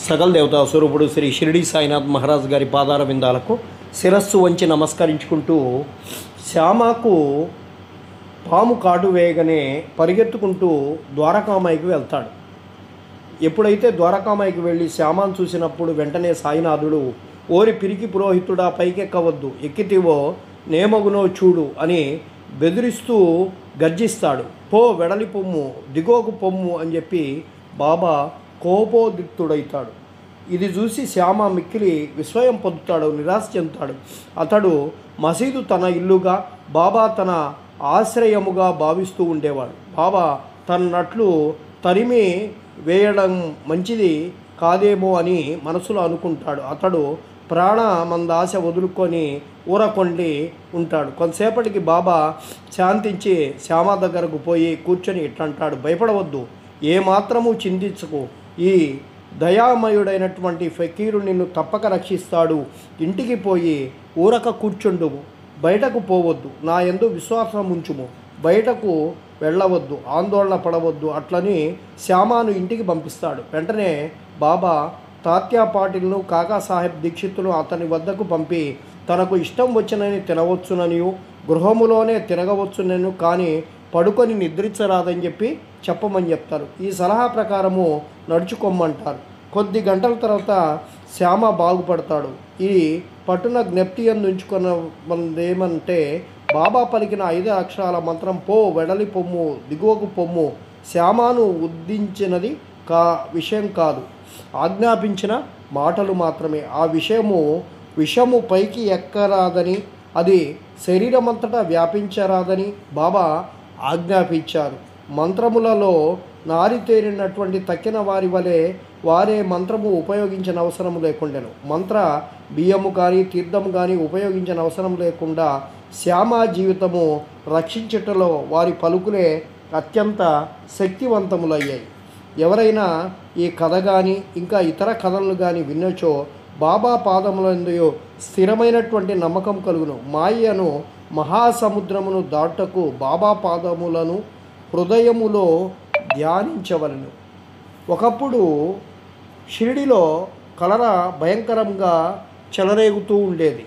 సకల దేవతా స్వరూపుడు శ్రీ షిరిడి సాయినాథ్ మహారాజ్ గారి పాదార విందాలకు శిరస్సు వంచి నమస్కరించుకుంటూ శ్యామకు పాము కాటు వేయగానే పరిగెత్తుకుంటూ ద్వారకామాయికి వెళ్తాడు. ఎప్పుడైతే ద్వారకామాయికి వెళ్ళి శ్యామను చూసినప్పుడు వెంటనే సాయినాథుడు, ఓరి పిరికి పురోహితుడా, పైకెక్కవద్దు, ఎక్కితివో నేమగునో చూడు అని బెదిరిస్తూ గర్జిస్తాడు. పో వెడలి పొమ్ము, దిగోకు పొమ్ము అని చెప్పి బాబా కోపోద్రిక్తుడైతాడు. ఇది చూసి శ్యామ మిక్కిలి విస్మయం పొందుతాడు, నిరాశ చెందుతాడు. అతడు మసీదు తన ఇల్లుగా, బాబా తన ఆశ్రయముగా భావిస్తూ ఉండేవాడు. బాబా తనట్లు తరిమి వేయడం మంచిది కాదేమో అని మనసులో అనుకుంటాడు. అతడు ప్రాణమందాశ వదులుకొని ఊరకొండి ఉంటాడు. కొంతసేపటికి బాబా శాంతించి శ్యామ దగ్గరకు పోయి కూర్చొని ఇట్లంటాడు, భయపడవద్దు, ఏమాత్రము చింతించకు, ఈ దయామయుడైనటువంటి ఫకీరు నిన్ను తప్పక రక్షిస్తాడు. ఇంటికి పోయి ఊరక కూర్చుండు, బయటకు పోవద్దు, నా యందు విశ్వాసం ఉంచుము, బయటకు వెళ్ళవద్దు, ఆందోళన పడవద్దు అట్లని శ్యామను ఇంటికి పంపిస్తాడు. వెంటనే బాబా తాత్యా పాటిల్ను, కాకాసాహెబ్ దీక్షితును అతని వద్దకు పంపి తనకు ఇష్టం వచ్చినని తినవచ్చుననియు, గృహములోనే తిరగవచ్చునను, కానీ పడుకొని నిద్రించరాదని చెప్పమని చెప్తారు. ఈ సలహా ప్రకారము నడుచుకోమంటారు. కొద్ది గంటల తర్వాత శ్యామ బాగుపడతాడు. ఈ పట్టున జ్ఞప్తి ఉంచుకున్నదేమంటే బాబా పలికిన 5 అక్షరాల మంత్రం, పో వెడలి పొమ్ము, దిగువకు పొమ్ము, శ్యామను ఉద్దించినది విషయం కాదు, ఆజ్ఞాపించిన మాటలు మాత్రమే. ఆ విషము పైకి ఎక్కరాదని, అది శరీరమంతటా వ్యాపించరాదని బాబా ఆజ్ఞాపించారు. మంత్రములలో నారితేరినటువంటి తక్కిన వారి వలె వారే మంత్రము ఉపయోగించిన అవసరం లేకుండాను. మంత్ర బియ్యము కానీ తీర్థము కానీ ఉపయోగించిన అవసరం లేకుండా శ్యామ జీవితము రక్షించుటలో వారి పలుకులే అత్యంత శక్తివంతములయ్యాయి. ఎవరైనా ఈ కథ కానీ ఇంకా ఇతర కథలను కానీ విన్నచో బాబా పాదములందు స్థిరమైనటువంటి నమ్మకం కలుగును. మాయను మహాసముద్రమును దాటకు బాబా పాదములను హృదయములో ధ్యానించవలను. ఒకప్పుడు షిరిడిలో కలరా భయంకరంగా చెలరేగుతూ ఉండేది.